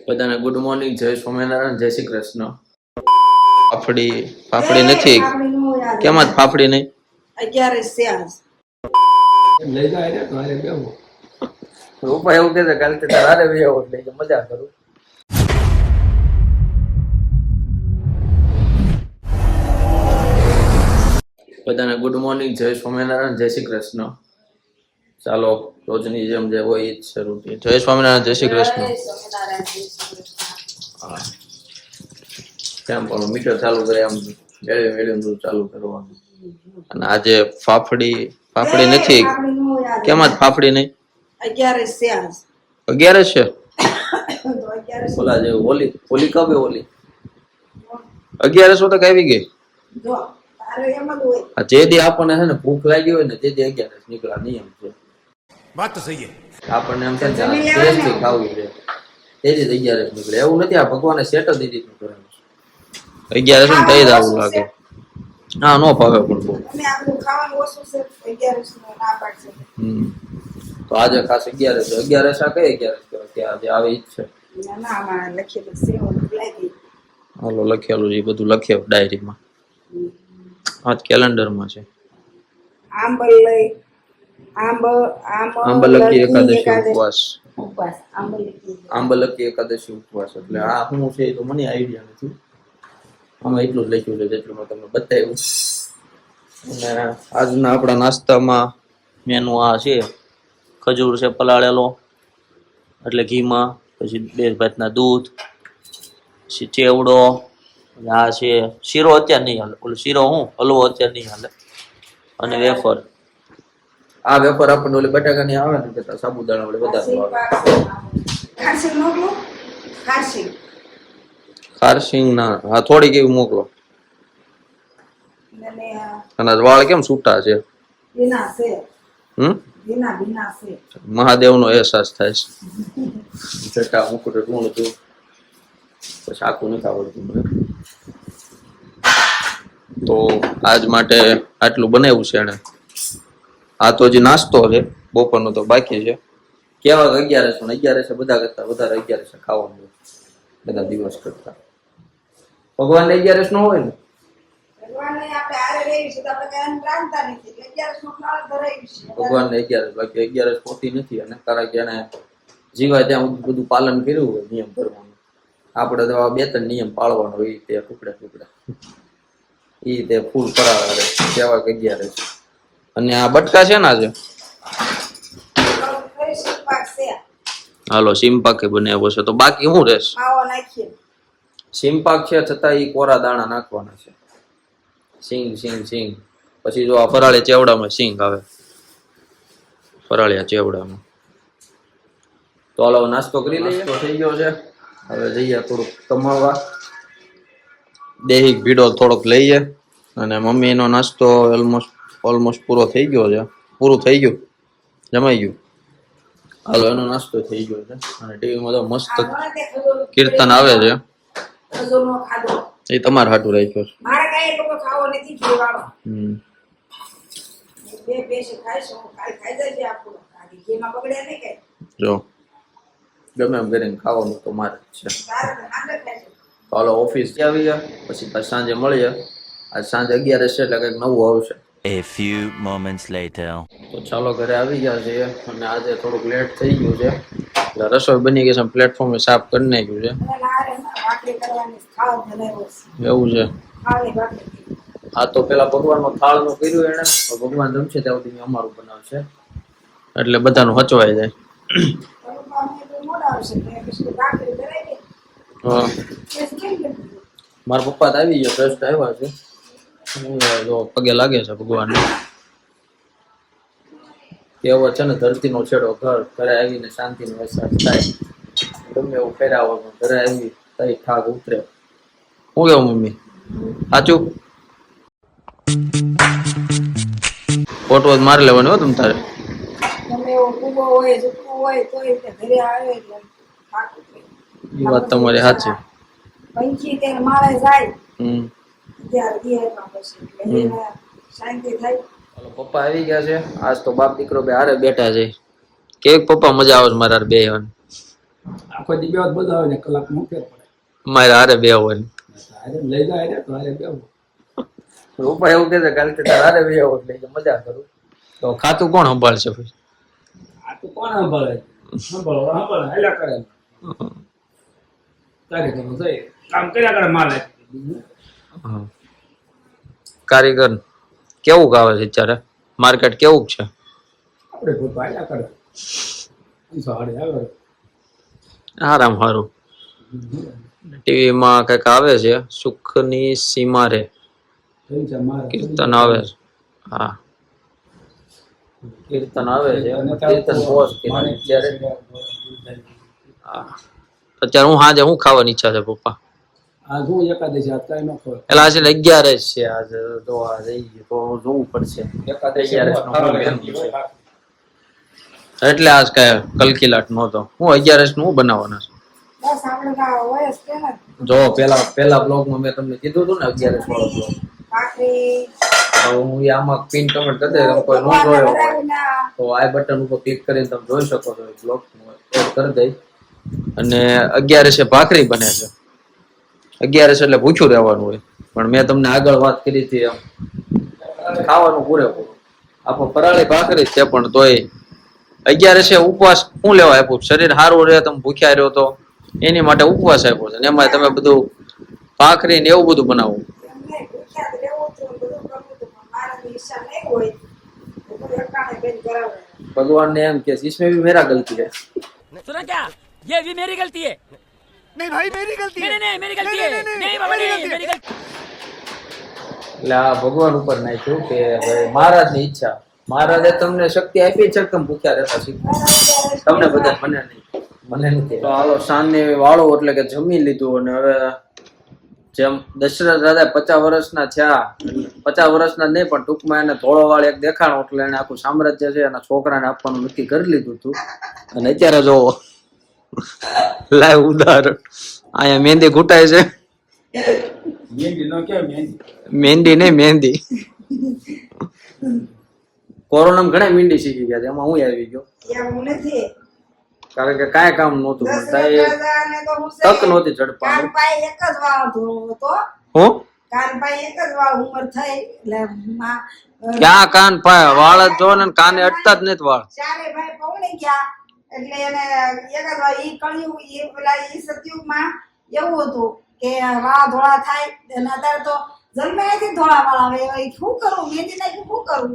બધાને good morning, જય સ્વામિનારાયણ, જય શ્રી કૃષ્ણ. ફાફડી નથી કેમ જ ફાફડી નહીં 11 છે આજ લઈ જાય રે તારે બેવો રૂપા એવું કે કાલે તારે બેવો એટલે મજા કરું. બધાને ગુડ મોર્નિંગ, જય સ્વામિનારાયણ, જય શ્રી કૃષ્ણ. ચાલો રોજની જેમ જે હોય એ જ છે રૂટીન. જય સ્વામિનારાયણ, જય શ્રી કૃષ્ણ. હા કેમ પણ મીટર ચાલુ કરે આમ મેળવી ચાલુ કરવાનું. અને આજે ફાફડી નથી કેમ જ ફાફડી નહીં 11 છે આજ 11 છે. તો 11 ઓલા જે હોલી કবে હોલી 11 તક આવી ગઈ. જો તારે એમ જ હોય આ જે દી આપણને છે ને ભૂખ લાગી હોય ને તે દી 11 નીકળા નિયમ છે. વાત તો સહી છે. આપણને એમ થાય ટેસ્ટી ખાવું છે તે દી 11 નીકળે એવું નથી. આ ભગવાને સેટ જ દીધી કરેલું 11 છે ને તઈ જ આવું લાગે. હા નો ભાવે પણ બહુ અને આપણું ખાવાનું ઓછું છે 11 નો ના પાડશે. તો આજે ખાસ 11 છે. 11 આ કઈ 11 કહેવાય કે આજે આવે ઈ જ છે. ના આમાં લખેલું છે ઓલું લાગી હાલો લખેલું છે બધું લખેલું ડાયરીમાં. આજ કેલેન્ડરમાં છે. આંબલકી એકાદશી ઉપવાસ આંબલકી એકાદશી ઉપવાસ એટલે આ શું છે એ તો મને આઈડિયા નથી. આમાં એટલું જ લખ્યું છે જેટલું મેં તમને બતાવ્યું. અને આજના આપણા નાસ્તામાં મેનુ આ છે. ખજૂર છે પલાળેલો એટલે ઘીમાં, પછી 2 ભાતના દૂધ, પછી ચેવડો, આ છે શીરો અત્યારે નહીં હાલે, ઓલો શીરો હલવો અત્યારે નહીં હાલે, અને વેફર. આ વેફર આપણને ઓલી બટાકાની આવે ને કે સાબુદાણા વડે વધારે ખારસિંગ ના હા થોડીક એવી મોકલો. અને વાળ કેમ છૂટા છે? મહાદેવનો અહેસાસ થાય છે. જટા મુકુટ ઋણ હતું પછી આખું નથી આવડતું મને. તો આજ માટે આટલું બનાવ્યું છે એને. આ તો હજી નાસ્તો છે, બપોરનો તો બાકી છે. કેવા 11 બધા કરતા વધારે 11 ખાવાનું બધા દિવસ કરતા. ભગવાન 11 નો હોય ને ભગવાન 11 બાકી 11 ખોટી નથી. અને કારણ કે એને જીવાય ત્યાં બધું પાલન કર્યું હોય નિયમ કરવાનું. આપણે તો 2-3 નિયમ પાળવાનો હોય તે ટુકડા એ તે ફૂલ કરાવે કેવા 11 છે. અને આ બટકા છે ને આજે હાલો સિમપાકે બનાવ્યો છે. તો બાકી શું રહેશે? સિમપાક છે છતાં એ કોરા દાણા નાખવાના છે. સિંગ પછી જો આ ફરાળી ચેવડામાં સિંગ આવે, ફરાળિયા ચેવડામાં. તો હાલો નાસ્તો કરી લઈએ. તો થઈ ગયો છે. હવે જઈએ થોડુંક કમાવા. દેહી ભીડો થોડોક લઈએ. અને મમ્મીનો નાસ્તો ઓલમોસ્ટ પૂરો થઈ ગયો છે. પૂરું થઈ ગયું, જમાઈ ગયું. હાલો એનો નાસ્તો થઈ ગયો છે. અને ટીવીમાં તો મસ્ત કીર્તન આવે છે. એ તમારે હાટું રાખ્યો છે. જો ગમે એમ કરીને ખાવાનું તો મારે જ છે. હાલો ઓફિસ આવી ગયા પછી સાંજે મળીએ. આજ સાંજે 11 છે એટલે કંઈક નવું આવશે. A few moments later. તો ચાલો ઘરે આવી ગયા છે. અને આજે થોડુંક લેટ થઈ ગયું છે એટલે રસોઈ બની ગઈ છે. પ્લેટફોર્મ સાફ કરી નાખ્યું છે. એવું છે. હા તો પેલા ભગવાનનો થાળ નું કર્યું એને. ભગવાન જમશે ત્યાં સુધી અમારું બનાવશે એટલે બધાનું હચવાઈ જાય. મારા પપ્પા તો આવી ગયા, ટ્રસ્ટ આવ્યા છે. પગે લાગે છે ભગવાન. કહેવત છે ને ધરતીનો છેડો ઘરે આવીને શાંતિનો અહેસાસ થાય. ગમે એવું ફેરાવો ઘરે આવી તઈ ઠાક ઉતરે. શું કેવું મમ્મી સાચું? ફોટો મારી લેવાનો હો તમ તારે. એ વાત તમારી સાચી. પપ્પા આવી ગયા છે. આજ તો બાપ દીકરો બે હારે બેઠા છે. કેવી પપ્પા મજા આવે છે મારા બે. આખો દી બે બધા આવે ને કલાક નું ફેર પડે. મારે હારે બે હોય હારે લઈ જાય ને તો હારે બેવું. રૂપા એવું કે છે કાલે તારે હારે બે હોય એટલે મજા કરું. તો ખાતું કોણ સંભાળશે પછી? આ તો કોણ સંભાળે? સંભાળે હેલા કરે. તારે કરવું થઈ કામ કર્યા કરે માલ હા. કારીગર કેવું આવે છે અત્યારે? માર્કેટ કેવું છે? આપણે ગોતવા હેલા કરે. સાડે આવે. આરામ સારું. ટીવી માં કઈક આવે છે સુખની સીમારે કીર્તન આવે છે. હા કીર્તન આવે છે કીર્તન પોસ્ટ કર્યું અત્યારે. હા અત્યારે હું સાંજે હું ખાવાની ઈચ્છા છે પપ્પા? આ શું એકાદશી આજ કઈ ન ખોય. એટલે આજે 11 છે આજે જોવા જઈએ તો જોવું પડશે. એકાદશી 11 નો શું છે? એટલે આજ કઈ કલકીલાટ નહોતો. હું 11 નું બનાવવાના છે? બસ આપણે હોય જ કે ને જો પેલા બ્લોગમાં મેં તમને કીધું હતું ને 11 વાળો બ્લોગ. ભાખરી હવે હું એ આમાં પિન કમેન્ટ કરી દે કોઈ નો જોયો હોય તો આ બટન ઉપર ક્લિક કરીને તમે જોઈ શકો છો. બ્લોગ એડ કરી દઈ અને 11 ભાખરી બને છે. 11 એટલે ભૂખ્યું રહેવાનું હોય. પણ મેં તમને આગળ વાત કરી હતી એમ ખાવાનું પૂરેપૂરું આખો ફરાળી ભાખરી છે. પણ તોય 11 ઉપવાસ શું લેવા આપ્યું? શરીર સારું રહે, તમે ભૂખ્યા રહ્યો તો એની માટે ઉપવાસ આપ્યો છે. એમાં તમે બધું ભાખરી ને એવું બધું બનાવવું. એમને વિખ્યાત રહેવું હતું બધું કરવું હતું પણ મારા ઈચ્છા નહીં હોય તો કોઈ અકાણે બેન કરાવે. भगवान ने एम किया इसमें भी मेरा गलती है. सुना क्या? ये भी मेरी गलती है. नहीं भाई मेरी गलती है. नहीं मेरी गलती है. नहीं बाबा नहीं मेरी गलती. એટલે આ ભગવાન ઉપર નાખ્યું કે ભાઈ મહારાજની ઈચ્છા. મહારાજે તમને શક્તિ આપી છે કે તમે ભૂખ્યા રહેતા શીખો. તમને બધા મને નથી. તો હાલો સાંજની વાળો એટલે કે જમી લીધું અને હવે જેમ દશરથ રાજા 50 વર્ષના થયા, 50 વર્ષના નહીં પણ ટૂંકમાં એને ધોળો વાળ એક દેખાણો એટલે એને આખું સામ્રાજ્ય છે એના છોકરાને આપવાનું નક્કી કરી લીધું હતું. અને અત્યારે જોવો લાઈવ ઉદાહરણ અહીંયા મહેંદી ઘૂંટાય છે. મહેંદી નો કે મહેંદી નહીં મહેંદી. કોરોનામાં ઘણા મહેંદી શીખી ગયા છે. એમાં હું આવી ગયો એવું નથી કારણ કે કાંઈ કામ નહોતું દશરથરાજાને તો હું તક નહોતી ઝડપાની. કાનભાઈ એક જ વાળ ધોવો હતો. હું કાનભાઈ એક જ વાળ ઉંમર થઈ એટલે ક્યાં કાન વાળ જ જો ને કાને અટતા જ નથી વાળ. ચારે ભાઈ પૌણી ગયા એટલે એને એક જ વાર ઈ કળિયુગ ઈ પેલા ઈ સતયુગમાં એવું હતું કે વાળ ધોળા થાય અને અત્યારે તો જન્મેથી ધોળા વાળ આવે. હવે શું કરું? મહેંદી નાખી શું કરું?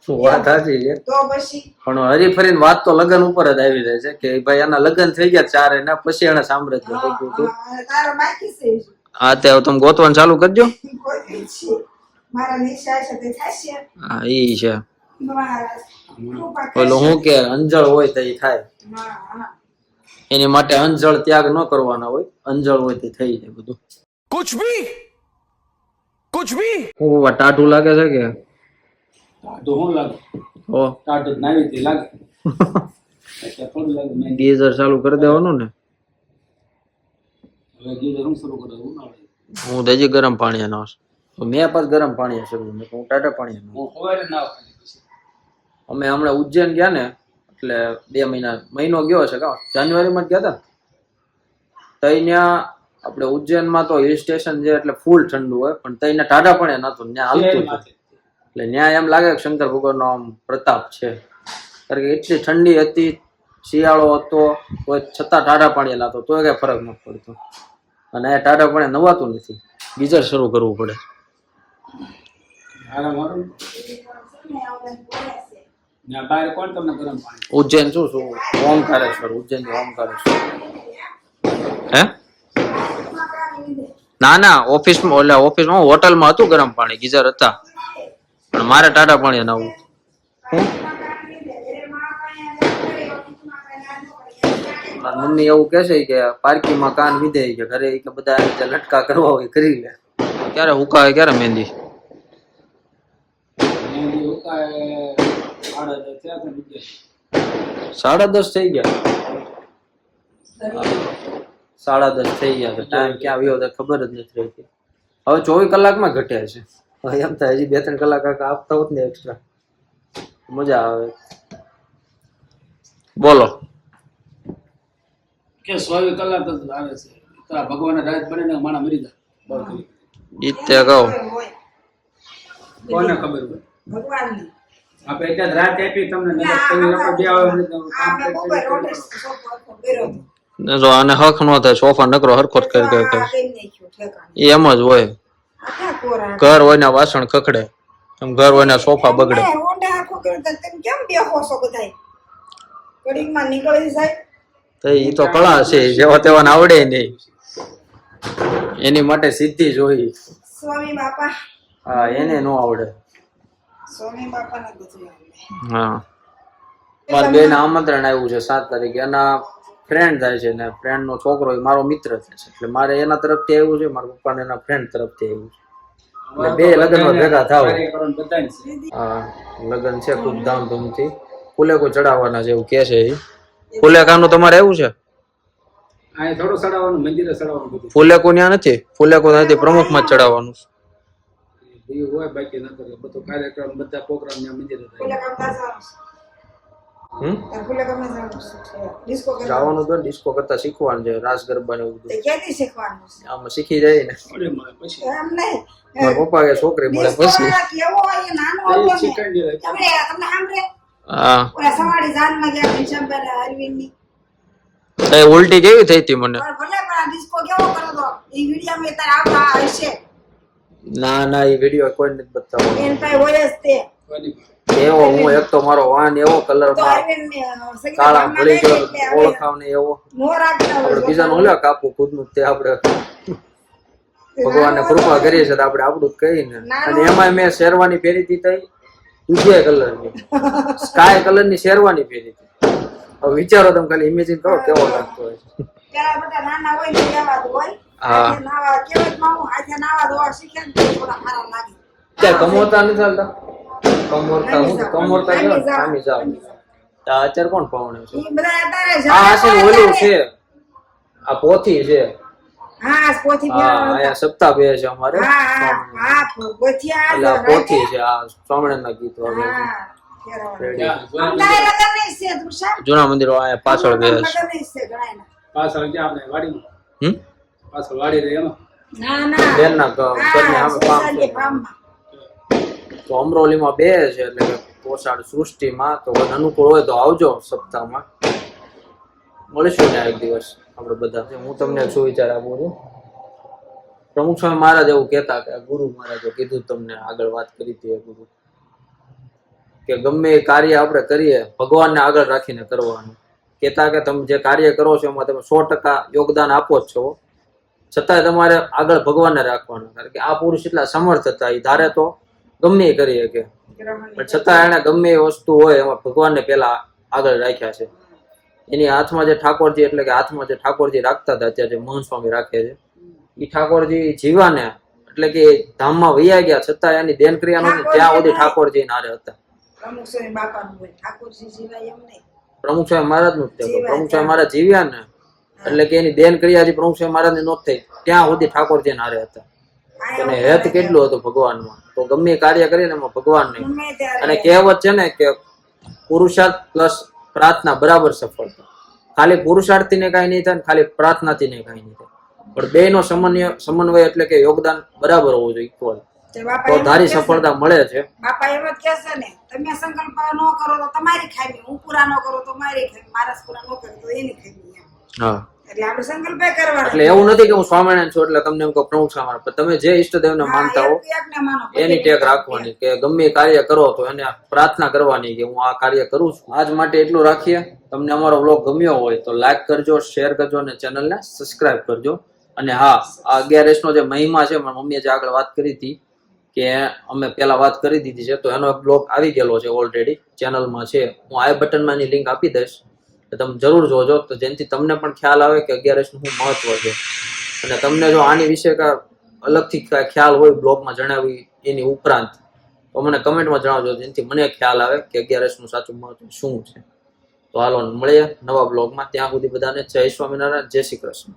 વાત સાચી છે તો પછી પણ હરીફરીને વાત તો લગ્ન ઉપર જ આવી જાય છે કે ભાઈ એના લગ્ન થઈ ગયા ચારે ને પછી એને સામ્રાજ્ય થઈ ગયું હતું. તારો બાકી છે હા તે તમે ગોતવાનું ચાલુ કરજો. કોઈ બી છે મારા નિશા છે તે થશે. હા ઈ છે મહારાજ કૃપા ઓલું કરશે. હું કે અંજળ હોય તો ઈ થાય. હા હા એની માટે અંજળ ત્યાગ ન કરવાના હોય. અંજળ હોય તે થઈ જાય બધું. कुछ भी હું ટાઢું લાગે છે કે ટાઢો શું લાગે? ઓ ટાઢો નાવી તે લાગે. એટલે થોડું લાગે મહેંદી. ગીઝર ચાલુ કરી દેવાનું ને. હવે ગીઝર હું શરૂ કરું ઉનાળે. હું તો હજી ગરમ પાણી નાશ. મેં પાછ ગરમ પાણી શરૂ મેં હું ટાટા પાણી નાખ. હું ખવાય ના પછી. અમે હમણાં ઉજ્જૈન ગયા ને એટલે 2 મહિનો ગયો છે કા જાન્યુઆરીમાં જ ગયા હતા. તો ત્યાં આપણે ઉજ્જૈનમાં તો હિલ સ્ટેશન છે એટલે ફૂલ ઠંડુ હોય પણ તઈને ટાઢા પણ નતું ત્યાં હાલતું હતું. એટલે ત્યાં એમ લાગે કે શંકર ભગવાનનો આમ પ્રતાપ છે કારણ કે એટલી ઠંડી હતી, શિયાળો હતો તો છતાં ટાઢા પાણી લાતો તોય કઈ ફરક ન પડતો. અને આ ટાઢા પાણી નવાતું નથી. ગીઝર શરૂ કરવું પડે. હારા મારું ત્યાં બહાર કોણ તમને ગરમ પાણી? ઉજ્જૈન શું ઓમકારેશ્વર. ઉજ્જૈન ઓમકારેશ્વર હે ના ઓફિસમાં હોટલમાં હતું ગરમ પાણી ગીઝર હતા પણ મારે ટાટા પાણી નાવું. મમ્મી એવું કે છે કે પાર્કિંગમાં કાન વિધે કે ઘરે કે બધા જે લટકા કરવા હોય કરી લે. ક્યારે હુકાય ક્યારે મહેંદી? મહેંદી ઉકાય 8:30 થયા છે નીચે. 10:30 થઈ ગયા. 10:30 થઈ ગયા. ટાઈમ ક્યાં આવ્યો તો ખબર જ નથી રહેતી. હવે 24 કલાકમાં ઘટ્યા છે. હવે એમ થાય હજી 2-3 કલાક આપતા હોત ને એક્સ્ટ્રા મજા આવે. બોલો કે 24 કલાક જ આવે છે તો આ ભગવાનના રાજ બને ને માણા મરી જાય બળ કરી ઈ તે કહું હોય કોને ખબર હોય ભગવાનની આપણે એટલે જ રાત આપી તમને નજર આ કરી આપણે બે આવે ને તો આ કામ મેં કરી મોબાઈલ રોડે સોફો આખો કર્યો હતો. જો આને હક નો થાય સોફા નકરો હરખો જ કરી આ કરી કેમ નાખ્યું ઠેકાણે? એ એમ જ હોય આખા કોરા ઘર હોય ને વાસણ ખખડે એમ ઘર હોય ને સોફા બગડે એમ નહીં, રોડે આખો કર્યો તો તમે કેમ બેહો છો બધાય? ઘડીકમાં નીકળી જાય. તો ઈ તો કળા છે જેવા તેવાને આવડે નહીં એની માટે સિદ્ધિ જોઈ સ્વામી બાપા હા એને નો આવડે સ્વામી બાપાને બધું આવડે. હા મારા બેન આમંત્રણ આવ્યું છે 7 તારીખે એના ફ્રેન્ડ થાય છે ને ફ્રેન્ડ નો છોકરો એ મારો મિત્ર થાય છે એટલે મારે એના તરફથી આવ્યું છે મારા પપ્પાને એના ફ્રેન્ડ તરફથી આવ્યું છે એટલે બે લગ્નમાં ભેગા થાવ કાર્યકરોને બધાને છે હા લગ્ન છે ખૂબ ધામધૂમથી ફુલેકો ચડાવવાના છે એવું કે છે એ ફુલેકાનું તમારે એવું છે આ થોડું ચડાવવાનું મંદિરે ચડાવવાનું બધું ફુલેકો ત્યાં નથી ફુલેકો ત્યાંથી પ્રમુખમાં જ ચડાવવાનું એ હોય બાકી ન કરે બધો કાર્યક્રમ બધા પ્રોગ્રામ ત્યાં મંદિરે થાય ફૂલે કામતા જાવ. હમ તાર ફૂલે કામમાં જાવ છે. ડિસ્કો કરવા. જવાનું તો ડિસ્કો કરતા શીખવાનું છે રાસ ગરબા ને એવું બધું તે ક્યાંથી શીખવાનું છે? આમાં શીખી જાય ને મળે મળે પછી એમ નહીં. મારા પપ્પા કે છોકરી મળે ડિસ્કો પછી વાળા કેવો હોય એ નાનો એ હોય ને. શીખવાડી દેવાય. તમને સાંભળે? હા ઓલા સવારે જાનમાં ગયા ઘનશ્યામભાઈ અરવિંદની. એ ઉલટી કેવી થઈ હતી મને પણ ભલે પણ આ ડિસ્કો કેવો કરો તો એ વિડીયોમાં તાર આવતા હશે. ના ના એ વિડીયો કોઈ નથી બતાવો એન પાસે હોય જ તે. કોની એવો હું એક તો મારો વાન એવો કલર તો માં અરવિંદને સગીના કાળા ગામમાં ભળી લઈ ગયો એટલે હવે ઓળખાવ ને એવો નો રાખતા હોય. આપણે બીજાનું ઓલા કાપવું ખુદનું તે આપણે ભગવાનને કૃપા કરીએ છે તો આપણે આપણું જ કહીને અને એમાં મેં શેરવાની પહેરી હતી તઈ દુધિયા કલરની સ્કાય કલરની શેરવાની પહેરી હતી હવે વિચારો તમે ખાલી ઇમેજિન કરો કેવો લાગતો હોય છે પેલા બધા નાના હોય ને એવા જ હોય. હા. હાથે નાવા કેવાય મામું હાથે નાવા ધોવા શીખ્યા ને તો થોડા સારા લાગે. ક્યાં કમોતા નથી ચાલતા કમોરતા હું તો કમોરતા કેવા કામી જાવ અત્યારે કોણ પાવણે છે ઈ બધા અત્યારે આ જાય છે ને ઓલું છે આ પોથી છે હા પોથી હા અહીંયા સપ્તાહ બે છે અમારે હા હા ગોથિયા એટલે આ પોથી છે આ સ્વામિનારાયણના ગીતો આવે છે. હા ફેરવવાનું. ત્યાં અમદાવાદ લગન નહીં છે દુષા. જૂના મંદિરો અહીંયા પાછળ બે છે લગન નહીં છે ઘણાયના. પાછળ ક્યાં આપણે વાડીમાં હમ પાછળ વાડી રહી એમાં ના ના બેનના ઘરની સામે પામ છે. ફાર્મમાં. તો અમરોલીમાં બે છે એટલે કે પોસાડ સૃષ્ટિમાં તો કોઈ અનુકૂળ હોય તો આવજો સપ્તાહમાં મળીશું ને એક દિવસ આપણે બધા હું તમને એક સુવિચાર આપું છું પ્રમુખ સ્વામી મહારાજ એવું કહેતા કે ગુરુ મહારાજે કીધું તમને આગળ વાત કરી હતી ગુરુ કે ગમે એ કાર્ય આપણે કરીએ ભગવાનને આગળ રાખીને કરવાનું કહેતા કે તમે જે કાર્ય કરો છો એમાં તમે 100% યોગદાન આપો જ છો છતાંય તમારે આગળ ભગવાનને રાખવાનું કારણ કે આ પુરુષ એટલા સમર્થ હતા એ ધારે તો ગમે એ કરી શકે પણ છતાં એને ગમે એ વસ્તુ હોય એમાં ભગવાનને પેલા આગળ રાખ્યા છે એની હાથમાં જે ઠાકોરજી એટલે કે હાથમાં જે ઠાકોરજી રાખતા હતા અત્યારે જે મોહન સ્વામી રાખે છે એ ઠાકોરજી જીવાને એટલે કે ધામમાં વૈયા ગયા છતાં એની દેન ક્રિયા નહોતી ત્યાં સુધી ઠાકોરજી નારે હતા પ્રમુખ સ્વામી બાપાનું હોય ઠાકોરજી સિવાય એમ નહીં. પ્રમુખ સ્વામી મહારાજ નું જ તે પ્રમુખ સ્વામી મહારાજ જીવ્યા ને એટલે કે એની દેન ક્રિયા જે પ્રમુખ સ્વામી મહારાજ ની નહોતી થઈ ત્યાં સુધી ઠાકોરજી નારે હતા અને હેત કેટલું હતું ભગવાનમાં તો ગમે એ કાર્ય કરીને એમાં ભગવાન નહીં ગમે ત્યારે અને કહેવત છે ને કે પુરુષાર્થ પ્લસ પ્રાર્થના બરાબર સફળ થાય ખાલી પુરુષાર્થથી ને કઈ નહીં થાય ને ખાલી પ્રાર્થનાથી ને કઈ નહીં થાય પણ બે નો સમન્વય એટલે કે યોગદાન બરાબર હોવું જોઈએ ઇક્વલ તે બાપા તો એમ જ ધારી કહેશે. સફળતા મળે છે બાપા એમ જ કહેશે ને તમે સંકલ્પ ન કરો તો તમારી ખામી, હું પૂરા ન કરું તો મારી ખામી, મારા પૂરા ન કરે તો એની ખામી એમ. હા એટલે આપણે સંકલ્પ કરવાનો. એટલે એવું નથી કે હું સ્વામિનારાયણ છું એટલે તમને એમ કહું પ્રમુખ સ્વામી પણ તમે જે ઈષ્ટદેવને હા, માનતા હો એકને માનો. એની ટેક રાખવાની કે ગમે એ કાર્ય કરો તો એને પ્રાર્થના કરવાની કે હું આ કાર્ય કરું છું આજ માટે એટલું રાખીએ તમને અમારો વ્લોગ ગમ્યો હોય તો લાઈક કરજો શેર કરજો અને ચેનલને સબસ્ક્રાઇબ કરજો અને હા આ 11S નો જે મહિમા છે મારી મમ્મીએ જે આગળ વાત કરી હતી કે અમે પેલા વાત કરી દીધી છે તો એનો એક બ્લોગ આવી ગયેલો છે ઓલરેડી ચેનલમાં છે હું આઈ બટનમાં એની લિંક આપી દઈશ તો તમે જરૂર જોજો તો જેનાથી તમને પણ ખ્યાલ આવે કે 11S નું શું મહત્વ છે અને તમને જો આની વિશે અલગથી ખ્યાલ હોય બ્લોગમાં જણાવી એની ઉપરાંત તો મને કમેન્ટમાં જણાવજો જેનાથી મને ખ્યાલ આવે કે 11S નું સાચું મહત્વ શું છે તો હાલો મળીએ નવા બ્લોગમાં ત્યાં સુધી બધાને જય સ્વામિનારાયણ જય શ્રી કૃષ્ણ